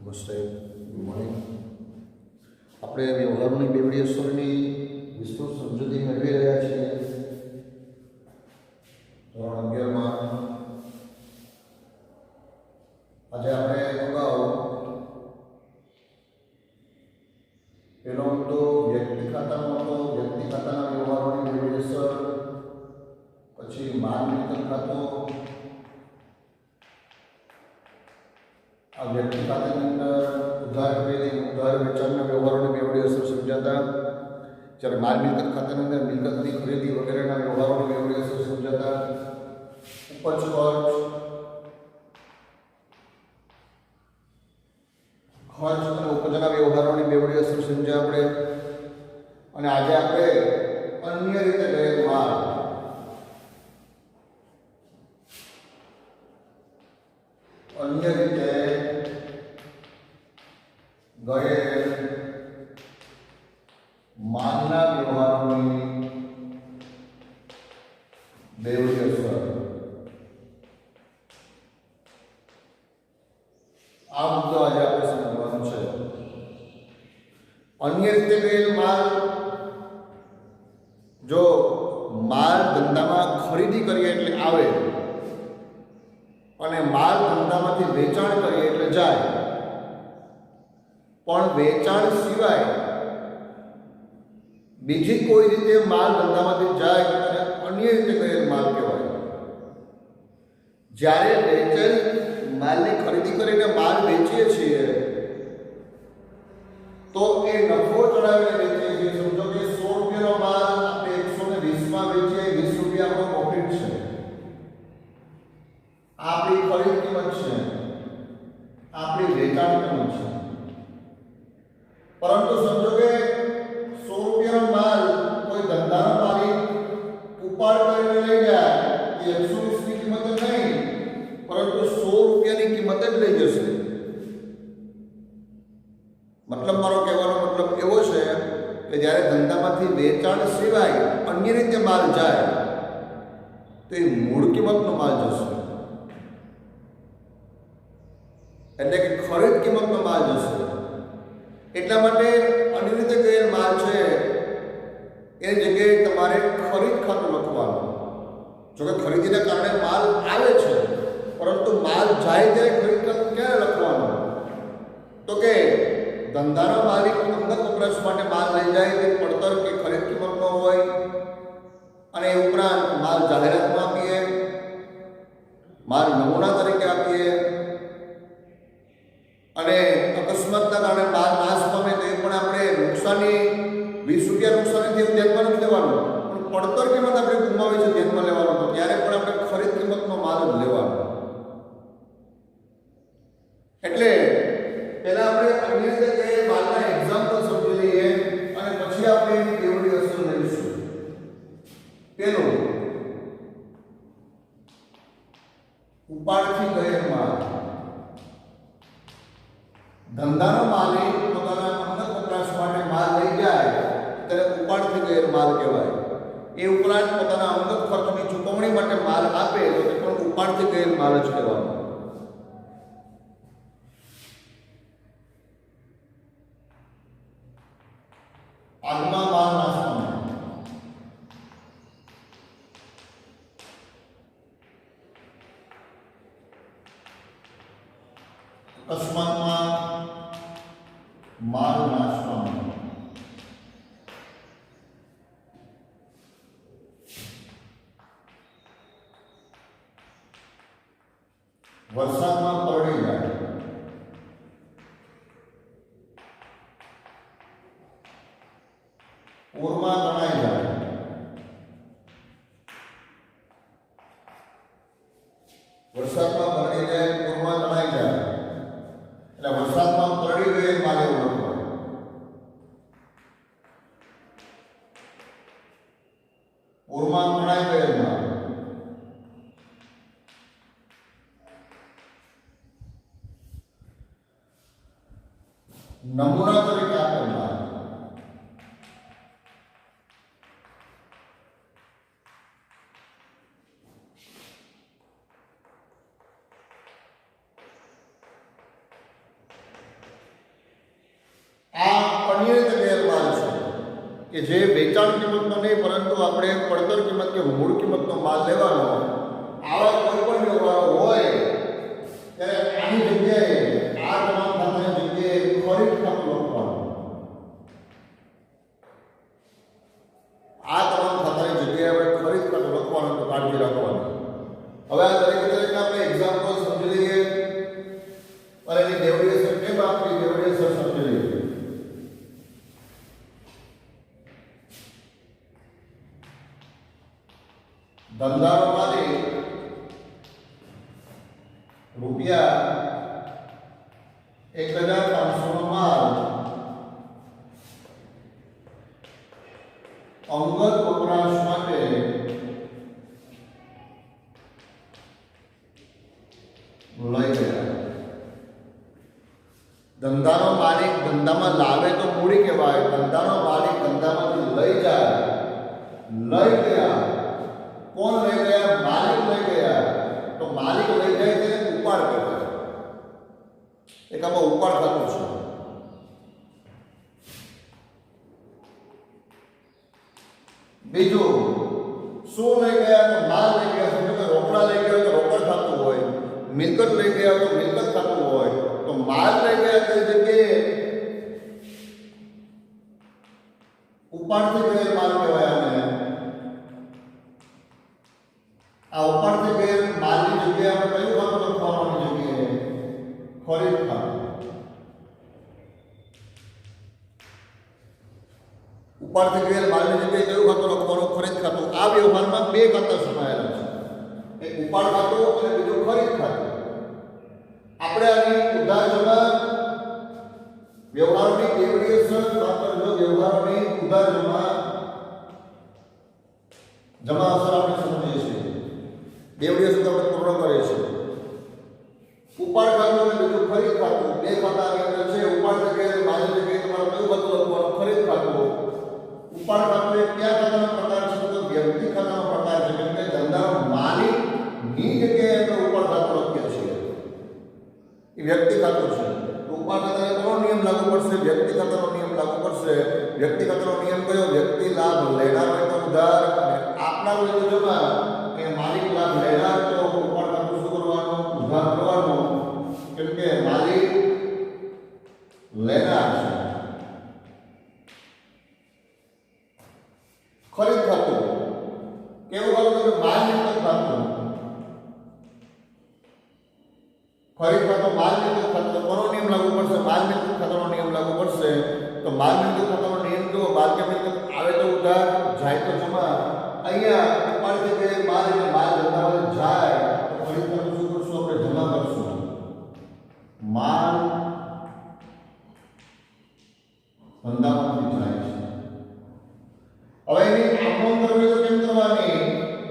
નમસ્તે, good morning. આપણે વ્યવહારોની બેવડી અસરની વિસ્તૃત સમજૂતી મેળવી રહ્યા છીએ. ધોરણ 11માં આજે આપણે અગાઉ પહેલો મુદ્દો વ્યક્તિ ખાતાનો હતો. વ્યક્તિ ખાતાના વ્યવહારોની બેવડી અસર, પછી માલ મિલકત ખાતો. આ વ્યક્તિ ખાતાની અંદર ઉધાર ખરીદી ઉધાર વેચાણના વ્યવહારોની બેવડી અસર સમજાતા, જ્યારે માલ મિલકત ખાતાની અંદર મિલકતની ખરીદી વગેરેના વ્યવહારોની બેવડી અસર સમજાતા, ઉપજ ખર્ચ અને ઉપજના વ્યવહારોની બેવડી અસર સમજ્યા આપણે. અને આજે આપણે અન્ય રીતે ગયેલ માલ, અન્ય રીતે ગયેલ માલના વ્યવહારોની બેવડી અસર, આ મુદ્દો આજે આપણે સમજવાનો છે. અન્ય રીતે ગયેલ માલ, જો માલ ધંધામાં ખરીદી કરીએ એટલે આવે અને માલ ધંધામાંથી વેચાણ કરીએ એટલે જાય, પણ વેચાણ સિવાય બીજી કોઈ રીતે માલ ધંધામાંથી જાય અને અન્ય રીતે ગયેલ માલ કહેવાય. જ્યારે વેચેલ માલની ખરીદી કરીને માલ વેચીએ છીએ તો એ નફો ચડાવીને વેચીએ છીએ. સમજો કે 100 રૂપિયાનો માલ આપણે 120માં વેચીએ, 20 રૂપિયા આપણો પ્રોફિટ છે, આપણી ખરીદ કિંમત છે, આપણી વેચાણ કિંમત છે. પરંતુ સમજો કે 100 રૂપિયાનો માલ કોઈ ધંધાનો માલિક ઉપાડ કરીને લઈ જાય, એ 120ની કિંમત નહીં પરંતુ 100 રૂપિયાની કિંમત જ લઈ જશે. મતલબ મારો કહેવાનો મતલબ એવો છે કે જ્યારે ધંધામાંથી વેચાણ સિવાય અન્ય રીતે માલ જાય તો એ મૂળ કિંમતનો માલ જશે, એટલે કે ખરીદ કિંમતનો માલ જશે. એટલા માટે અન્ય રીતે ગયેલ માલ છે એની જગ્યાએ તમારે ખરીદ ખાતું લખવાનું. જોકે ખરીદીના કારણે માલ આવે છે, પરંતુ માલ જાય ત્યારે ખરીદ ખાતું ક્યારે લખવાનું? તો કે ધંધાનો માલિક અંગત વપરાશ માટે માલ લઈ જાય તે પડતર કે ખરીદ કિંમતનો હોય, અને એ ઉપરાંત માલ જાહેરાતમાં આપીએ, માલ નમૂના તરીકે આપીએ, અને અકસ્માતના કારણે માલ નાશ પામે તો એ પણ આપણે નુકસાની 20 રૂપિયા નુકસાનીથી ધ્યાનમાં નથી લેવાનું, પણ પડતર કિંમત આપણે ગુમાવી છે ધ્યાનમાં લેવાનું. તો ત્યારે પણ આપણે ખરીદ કિંમતનો માલ જ લેવાનો. એટલે પહેલા આપણે અન્ય રીતે માલના એક્ઝામ્પલ સમજી લઈએ અને પછી આપણે એની બેવડી અસર લઈશું. પેલું, ઉપાડથી ગયેલ માલ. ધંધાનો માલિક પોતાના અંગત વપરાશ માટે માલ લઈ જાય ત્યારે ઉપાડથી ગયેલ માલ કહેવાય. એ ઉપરાંત પોતાના અંગત ખર્ચની ચૂકવણી માટે માલ આપે તો તે પણ ઉપાડથી ગયેલ માલ જ કહેવાનો. આગમાં માલ નાશ પામે. અકસ્માતમાં માલ નાશ પામે. વરસાદમાં પલળી જાય. પૂરમાં તણાઈ જાય. વરસાદમાં પલળી જાય, પૂરમાં તણાઈ જાય, એટલે વરસાદમાં પલળી ગયેલ માલ એવું લખવાનું. પૂરમાં તણાઈ ગયેલ માલ. નમૂના તરીકે આપેલ માલ. કે જે વેચાણ કિંમતનો નહીં પરંતુ આપણે પડતર કિંમત કે મૂળ કિંમતનો માલ લેવાનો હોય, આવા કોઈ પણ વ્યવહારો હોય ત્યારે આની જગ્યાએ આ તમામ ખાતાની જગ્યાએ ખરીદ ખાતું લખવાનું. આ તમામ ખાતાની જગ્યાએ આપણે ખરીદ ખાતું લખવાનું, તો કાળજી રાખવાની. હવે આ દરેક આપણે એક્ઝામ્પલ સમજી લઈએ અને એની ડેવિએશન કેમ આપવી, ડેવિએશન સમજી લઈએ. ધંધાનો માલિક રૂપિયા 1500 નો માલ અંગત વપરાશ માટે લઈ ગયા. ધંધાનો માલિક ધંધામાં લાવે તો મૂડી કહેવાય. ધંધાનો માલિક ધંધામાંથી લઈ જાય, લઈ ગયા. કોણ લઈ ગયા? માલિક લઈ ગયા. તો માલિક લઈ જાય તેને ઉપાડ કહેવાય. એક આમાં ઉપાડ ખાતું છે. બીજું શું લઈ ગયા? તો માલ લઈ ગયા. સમજો કે રોકડા લઈ ગયા તો રોકડ ખાતું હોય, મિલકત લઈ ગયા તો મિલકત ખાતું હોય. તો માલ લઈ ગયા તે જગ્યાએ ઉપાડથી ગયેલ માલ કહેવાય. આને આ ઉપાડથી ગયેલ માલની જગ્યાએ આપણે કયું ખાતું લખવાનું? જગ્યાએ ખરીદ ખાતું. ઉપાડથી ગયેલ માલની જગ્યાએ કયું ખાતું લખવાનું? ખરીદ ખાતું. આ વ્યવહારમાં બે ખાતા સમાયેલા છે, એક ઉપાડ ખાતું અને બીજું ખરીદ ખાતું. આપણે આની ઉધાર વ્યવહારની ડેવિએશન વાપરજો. વ્યવહારની ઉધાર જમા અસર આપણે સમજીએ છીએ. ડેવિએશન આપણે પૂર્ણ કરીએ છીએ. ઉપાડ ખાતું અને બીજું ખરીદ ખાતું, બે ખાતાની અંદર છે. ઉપાડ જગ્યાએ માલની જગ્યાએ તમારે કયું ખાતું લખવાનું? ખરીદ ખાતું. ઉપાડ ખાતું એ કયા ખાતાનો પ્રકાર છે? તો વ્યક્તિ ખાતાનો પ્રકાર છે. કેમ કે ધંધાનો માલિક ની જગ્યાએ આપણે ઉપાડ ખાતું લખીએ છીએ. એ વ્યક્તિ ખાતું છે. તો ઉપાડ ખાતાને કોનો નિયમ લાગુ પડશે? વ્યક્તિ ખાતાનો નિયમ લાગુ પડશે. વ્યક્તિ ખાતાનો નિયમ કયો? વ્યક્તિ લાભ લેનાર હોય તો ઉધાર, આપનાર હોય તો જમા. કે માલિક લાભ લેનાર તો ઉપાડ ખાતું શું કરવાનું? ઉધાર કરવાનું. કેમ કે માલિક લેનાર છે. ખરીદ ખાતું કેવું ખાતું? કે માલ મિલકત ખાતું. ખરીદ ખાતું માલ મિલકત ખાતું. કોનો નિયમ લાગુ પડશે? માલ મિલકત ખાતાનો નિયમ લાગુ પડશે. તો માલ મિલકત ખાતાનો નિયમ જો માલ કે મિલકત આવે તો ઉધાર, જાય તો જમા. અહીંયા ઉપાડથી કે માલ એટલે માલ ધંધામાં જાય તો ખરીદ ખાતું શું કરશું? આપણે જમા કરશું. માલ ધંધામાંથી જાય છે. હવે એની આમનોંધ કરવી તો કેમ કરવાની?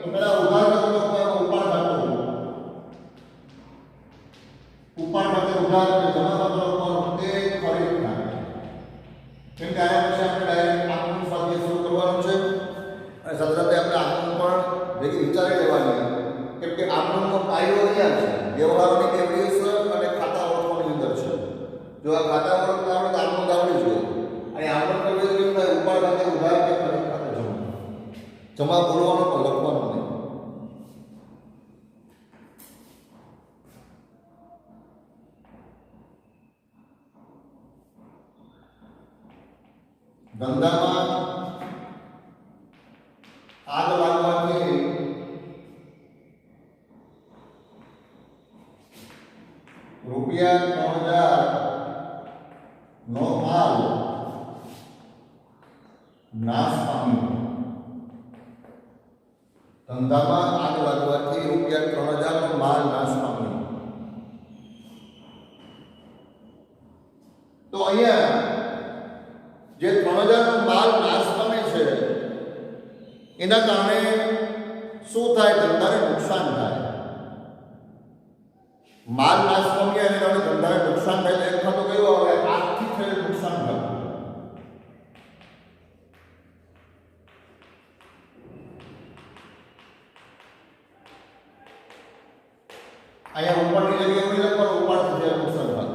તો પેલા ઉધાર ખાતું લખવાનું, ઉપાડ ખાતું. ઉપાડ ખાતે ઉધાર અને જમા ખાતું લખવાનું, તે ખરીદ ખાતું. કેમ કે આયા પછી આપણે ડાયરેક્ટ આમનોંધ સાથે શરૂ કરવાનું છે અને સાથે સાથે આપણે આમનોંધ પણ ભેગી વિચારી લેવાની. કેમ કે આમનોંધનો પાયો અહીંયા છે. વ્યવહારોની ડેવિએશન અને ખાતા ઓળખવાની અંદર છે. જો આ ખાતા ઓળખતા આવડે તો આમનોંધ આવડી જોઈએ. અને આમનોંધ કરવી તો કેમ થાય? ઉપાડ ખાતે ઉધાર કે ખરીદ ખાતે જમા બોલવાનો પણ લખવાનું નહીં. ધંધામાં આગ લાગવાથી રૂપિયા 3000 નો માલ નાશ પામ્યો. ધંધામાં આગ લાગવાથી રૂપિયા 3000 નો માલ નાશ પામ્યો. તો અહીંયા જે 3000 નો માલ નાશ પામે છે એના કારણે શું થાય? ધંધાને નુકસાન થાય. માલ નાશ પામ્યા એને કારણે ધંધાને નુકસાન થાય. એક ખાતું કયું આવે? આર્થિક થયેલ નુકસાન થાય. અહીંયા ઉપરની જગ્યાએ એવું લખવાનું, ઉપાડથી થયેલ નુકસાન થાય.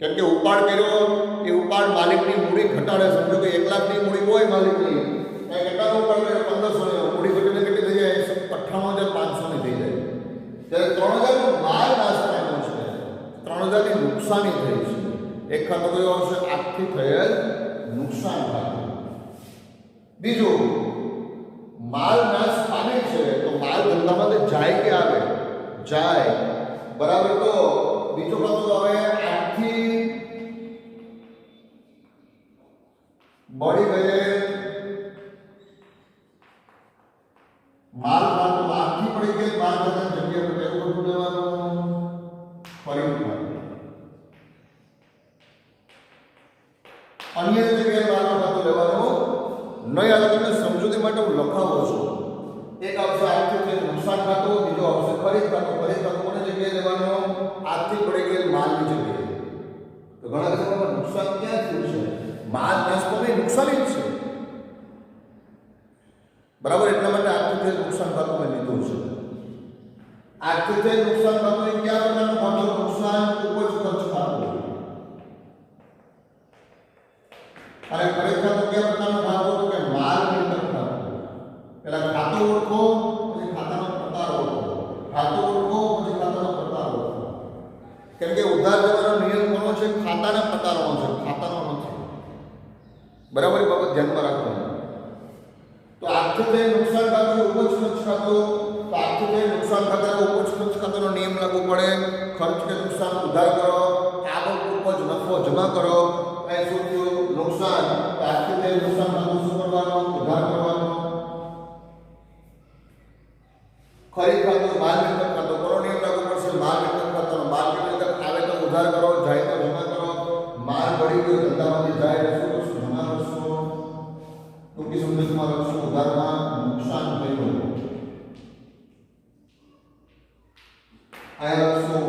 કેમ કે ઉપાડ કર્યો એ ઉપાડ માલિકની મૂડી ઘટાડે. સમજો કે 1 લાખની મૂડી હોય માલિકની, કેટલાનો ઉપાડ કર્યો? 1500ની મૂડી ઘટીને કેટલી થઈ જાય? 98,500ની થઈ જાય. ત્યારે 3000નો માલ નાશ પામ્યો છે, 3000ની નુકસાની થઈ છે. એક ખાતો કયો આવશે? આખથી થયેલ નુકસાન ખાતું. બીજું, માલ નાશ પામે છે તો માલ ધંધામાં જાય કે આવે? જાય. બરાબર. તો બીજો ખાતો આવે આખથી બળી ગયેલ માલ ખાતું. આખથી પડી ગયેલ માલ ખાતાની જગ્યા પર એવું બધું લેવાનું ખરીદ ખાતું. અન્ય જગ્યાએ માલનું ખાતું લેવાનું નહીં. આ તમે સમજૂતી માટે હું લખાવો છું. એક આવશે આર્થિક નુકસાન ખાતું, બીજો આવશે ખરીદ ખાતું. ખરીદ ખાતું કોની જગ્યાએ લેવાનું? આર્થિક પડી ગયેલ માલની જગ્યાએ. તો ઘણા લોકોને નુકસાન ક્યાં થયું છે? માલ નાશ પામે નુકસાની જ છે. બરાબર. એટલા માટે આર્થિક નુકસાન ખાતું મેં લીધું છે. આર્થિક નુકસાન ખાતું એ કયા પ્રકારનું ખાતું? નુકસાન ઉપજ ખર્ચ ખાતું. અને ખરીદ ખાતું કયા પ્રકારનું ખાતું? તો કે માલ મિલકત ખાતું. પેલા ખાતું ઓળખો, પછી ખાતાનો પ્રકાર ઓળખો. ખાતું ઓળખો, પછી ખાતાનો પ્રકાર ઓળખો. કેમ કે ઉધાર લેવાનો નિયમ કોનો છે? ખાતાના પ્રકારનો છે, ખાતાનો નથી. બરાબર. એ બાબત ધ્યાનમાં રાખવાની. તો આર્થિક નુકસાન ખાતું, ઉપજ ખર્ચ ખાતું. તો આર્થિક નુકસાન ખાતા, ઉપજ ખર્ચ ખાતાનો નિયમ લાગુ પડે. ખર્ચ કે નુકસાન ઉધાર કરો, આવક ઉપજ નફો જમા કરો. એ શું થયું? નુકસાન. આર્થિક નુકસાન ખાતું શું કરવાનું? ઉધાર કરવાનું. ખરીદ ખાતું, માલ મિલકત ખાતું. કોનો નિયમ લાગુ પડશે? માલ મિલકત ખાતાનો. માલ મિલકત આવે તો ઉધાર કરો, જાય તો જમા કરો. માલ બળી ગયો ધંધામાંથી જાય તો શું કરશું? જમા કરશો. ટૂંકી સમજૂતીમાં લખશું ઉધારમાં નુકસાન થયું. અહીંયા લખશું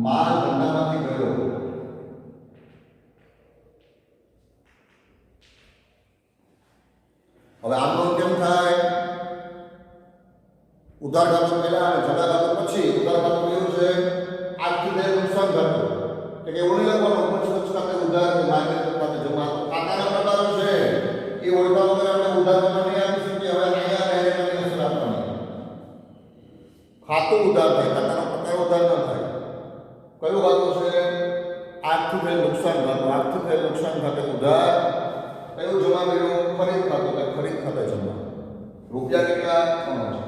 માલ ધંધામાંથી ગયો. હવે આમનો કેમ થાય? ઉધાર ખાતું પહેલા અને જમા ખાતું પછી. ઉધાર ખાતું કેવું છે? આર્થિક નુકસાન ખાતું. એટલે કે એવું નહીં લખવાનું ઉપજ ખર્ચ ખાતે ઉધાર કે માલ મિલકત ખાતે જમા. ખાતાના પ્રકારો છે એ ઓળખા વગર આપણે ઉધાર ખાતું નહીં આપી શકીએ. હવે અહીંયા ડાયરેક્ટની અસર આપવાની. ખાતું ઉધાર થાય, ખાતાનો પ્રકાર ઉધાર ન થાય. કયું ખાતું છે? આર્થિક નુકસાન ખાતું. આર્થિક નુકસાન ખાતે ઉધાર. કયું જમા કર્યું? ખરીદ ખાતું. ખરીદ ખાતે જમા. રૂપિયા કેટલા? 3000.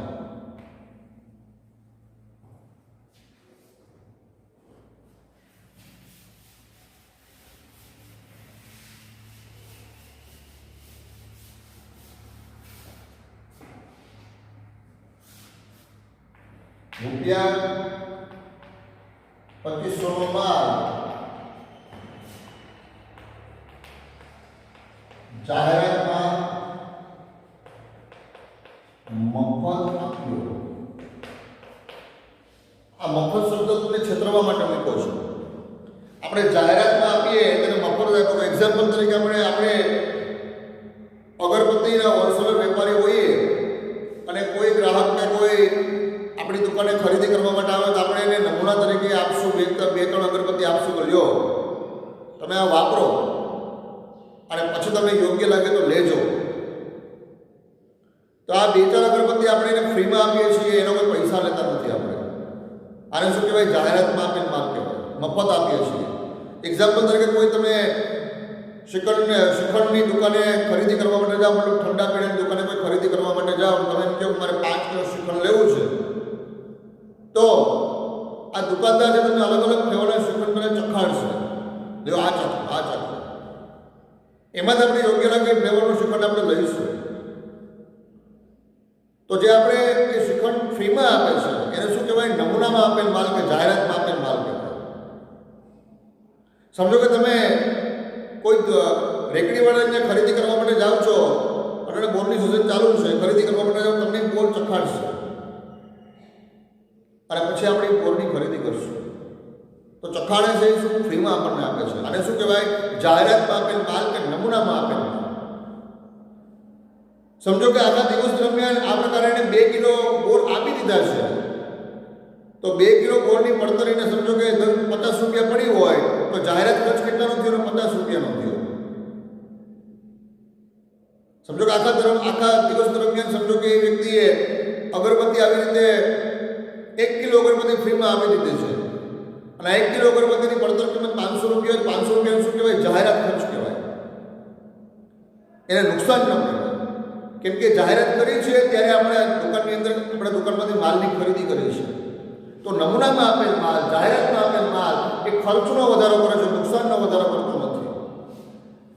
રૂપિયા 2500 નો માલ જાહેરાતમાં મફત આપ્યો. આ મફત શબ્દ તમને છેતરવા માટે મૂક્યો છે. આપણે જાહેરાતમાં આપીએ તેને મફત આપ્યો. એક્ઝામ્પલ તરીકે આપણે અગરબત્તીના હોલસેલર વેપારી હોઈએ અને કોઈ ગ્રાહક કે કોઈ આપણી દુકાને ખરીદી કરવા માટે આવે તો આપણે એને નમૂના તરીકે આપશું. બે ત્રણ અગરબત્તી આપશું કે લ્યો તમે આ વાપરો અને પછી તમને યોગ્ય લાગે તો લેજો. તો આ 2-4 અગરબત્તી આપણે એને ફ્રીમાં આપીએ છીએ, એનો કોઈ પૈસા લેતા નથી આપણે. આને શું કહેવાય? જાહેરાતમાં આપેલ માલ કહેવાય. મફત આપીએ છીએ. એક્ઝામ્પલ તરીકે કોઈ તમે શ્રીખંડની દુકાને ખરીદી કરવા માટે જાઓ, મતલબ ઠંડા પીણાની દુકાને કોઈ ખરીદી કરવા માટે જાઓ, તમે એમ કહો મારે 5 કિલો શ્રીખંડ લેવું છે. તો આ દુકાનદાર છે તમને અલગ અલગ ફ્લેવરના શ્રીખંડ મને ચખાડશે. જો આ ચાખો, આ ચાખો. એમાં આપણે યોગ્ય લાગે ફ્લેવરનું શ્રીખંડ આપણે લઈશું. તો જે આપણે એ શ્રીખંડ ફ્રીમાં આપે છે એને શું કહેવાય? નમૂનામાં આપેલ માલ કે જાહેરાતમાં આપેલ માલ કહેવાય. સમજો કે તમે કોઈ રેકડીવાળાને ખરીદી કરવા માટે જાઓ છો, અને બોલની સિઝન ચાલુ છે, ખરીદી કરવા માટે જાઓ, તમને બોલ ચખાડશે અને પછી આપણે બોલની ખરીદી કરશું. તો ચખાડે છે એ શું? ફ્રીમાં આપણને આપે છે. અને શું કહેવાય? જાહેરાતમાં આપેલ માલ કે નમૂનામાં આપેલ માલ. સમજો કે આખા દિવસ દરમિયાન આ પ્રકારે એને 2 કિલો બોર આપી દીધા છે. તો 2 કિલો બોરની પડતરીને સમજો કે 50 રૂપિયા પડી હોય તો જાહેરાત સમજો કે આખા દિવસ દરમિયાન સમજો કે એ વ્યક્તિએ અગરબત્તી આવી રીતે 1 કિલો અગરબત્તી ફ્રીમાં આપી દીધી છે અને 1 કિલો અગરબત્તીની પડતર કિંમત 500 રૂપિયા, 500 રૂપિયા શું કહેવાય? જાહેરાત ખર્ચ કહેવાય. એને નુકસાન ન કહેવાય. કેમ કે જાહેરાત કરી છે ત્યારે આપણે દુકાનની અંદર આપણે દુકાનમાંથી માલની ખરીદી કરી છે. તો નમૂનામાં આપેલ માલ, જાહેરાતમાં આપેલ માલ એ ખર્ચનો વધારો કરે છે, નુકસાનનો વધારો કરતો નથી.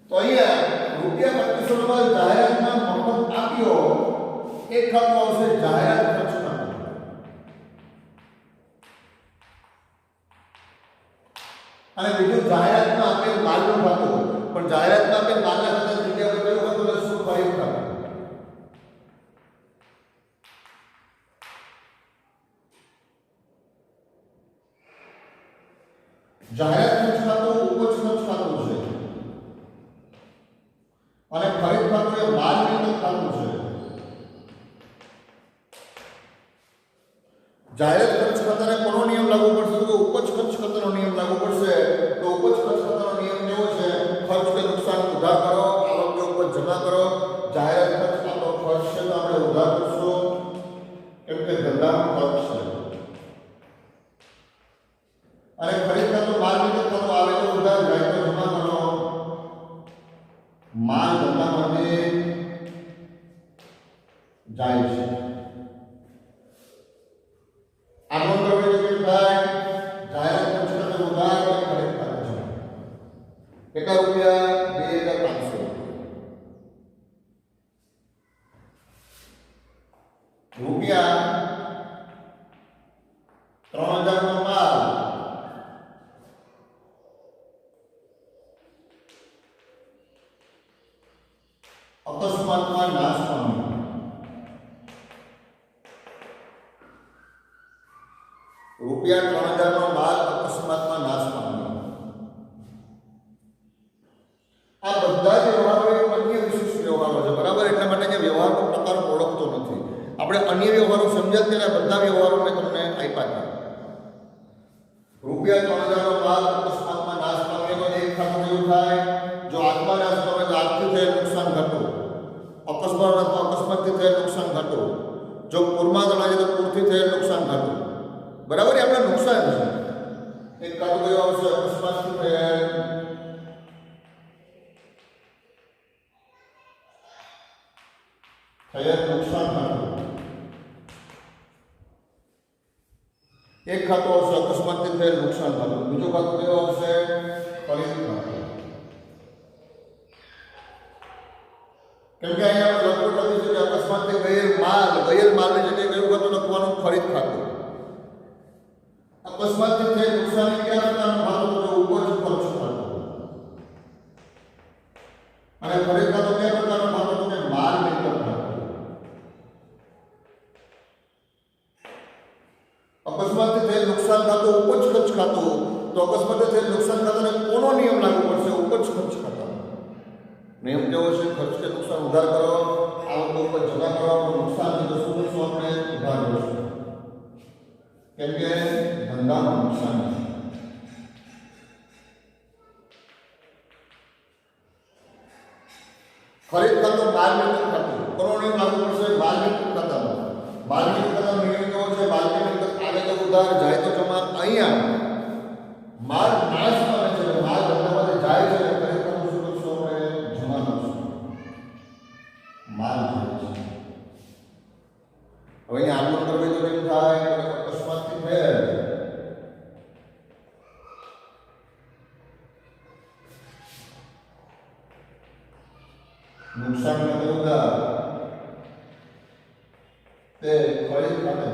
તો અહીંયા ₹2500 માલ જાહેરાતમાં મફત આપ્યો, એક ખાતું આવશે જાહેરાત ખર્ચમાં. અને બીજું જાહેરાતમાં આપેલ માલનું ખાતું. પણ જાહેરાતમાં આપેલ માલના ખાતાની જગ્યા પર કયું ખાતું લખશું? ખરીદ ખાતું. જાહેરાત ખર્ચ ખાતું ઉપજ ખર્ચ ખાતું છે અને ખરીદ ખાતું એ માલ મિલકત ખાતું છે. જાહેરાત ખર્ચ ખાતાને કોનો નિયમ લાગુ પડશે? તો ઉપજ ખર્ચ ખાતાનો નિયમ લાગુ પડશે. તો ઉપજ ખર્ચ ખાતાનો નિયમ કેવો છે? ખર્ચ કે નુકસાન ઉધાર કરો, આવક કે ઉપજ જમા કરો. જાહેરાત ખર્ચ ખાતો ખર્ચ છે તો આપણે ઉધાર કરશું કેમ કે ધંધાનો ખર્ચ છે. અને ખરીદ ખાતું માલ મિલકત ખાતું આવે તો ઉધાર, જાય તો જમા કરો. માલ ધંધા માટે જાય છે. આગળ કરવું કે થાય જાહેરાત ખર્ચ ખાતું ઉધાર અને ખરીદ ખાતું છે. કેટલા રૂપિયા? 2500 રૂપિયા. 3000 નો માલ અકસ્માતમાં નાશ પામ્યો. ₹3000 નો માલ અકસ્માતમાં નાશ પામ્યો. આ બધા જ વ્યવહારો એ અન્ય વિશેષ વ્યવહારો છે, બરાબર? એટલા માટે જે વ્યવહારનો પ્રકાર ઓળખતો નથી. આપણે અન્ય વ્યવહારો સમજ્યા ત્યારે બધા વ્યવહારો મેં તમને આપ્યા હતા. ₹3000 નો માલ અકસ્માતમાં નાશ પામ્યો તો એક ખાતું કેવું થાય? જો આત્મા નાશ પામે તો આર્થિક થયેલ નુકસાન ઘટવું, અકસ્માતથી થયેલ નુકસાન ઘટવું, જો પૂરમાં ગણાય તો પૂરથી થયેલ નુકસાન ઘટવું. બરાબર? એ આપણા નુકસાન છે. એક ખાતું કયું આવશે? અકસ્માતથી થયેલ નુકસાન ઘટવું. એક ખાતું આવશે અકસ્માતથી થયેલ નુકસાન ઘટવું. બીજું ખાતું કયું આવશે? ખરીદ ખાતું. કેમ કે અહીંયા આપણે લખવું નથી કે અકસ્માતથી ગયેલ માલની જગ્યાએ કયું ખાતું લખવાનું? ખરીદ ખાતું. અકસ્માતથી થયેલ નુકસાન કયા પ્રકારનું ખાતું? તો ઉપજ ખર્ચ ખાતું. અને ખરીદ ખાતું કયા પ્રકારનું ખાતું? તો કે માલ મિલકત ખાતું. અકસ્માતથી થયેલ નુકસાન ખાતું ઉપજ ખર્ચ ખાતું. તો અકસ્માતથી થયેલ નુકસાન ખાતાને કોનો નિયમ લાગુ પડશે? ઉપજ ખર્ચ ખાતા. નિયમ કેવો છે? ખર્ચ કે નુકસાન ઉધાર કરો, આવક ઉપર જમા કરો. નુકસાન છે તો શું કરશું? આપણે ઉધાર કરશું. કેમ કે ધંધાનું નુકસાન છે. ખરીદ ખાતું માલ મિલકત ખાતું. કોનો નિયમ લાગુ પડશે? માલ મિલકત ખાતાનો. માલ મિલકત ખાતાનો નિયમ કેવો છે? માલ મિલકત આવે તો ઉધાર, જાય તો જમા. અહીંયા માલ નાશ પામે છે, માલ ધંધામાંથી જાય છે. ખરીદ ખાતું શું કરશું? આપણે જમા કરશું. માલ જાય છે. હવે અહીંયા આગળ કરવી તો કેમ થાય? અકસ્માતથી થયેલ નુકસાન ઉધાર તે ખરીદ ખાતે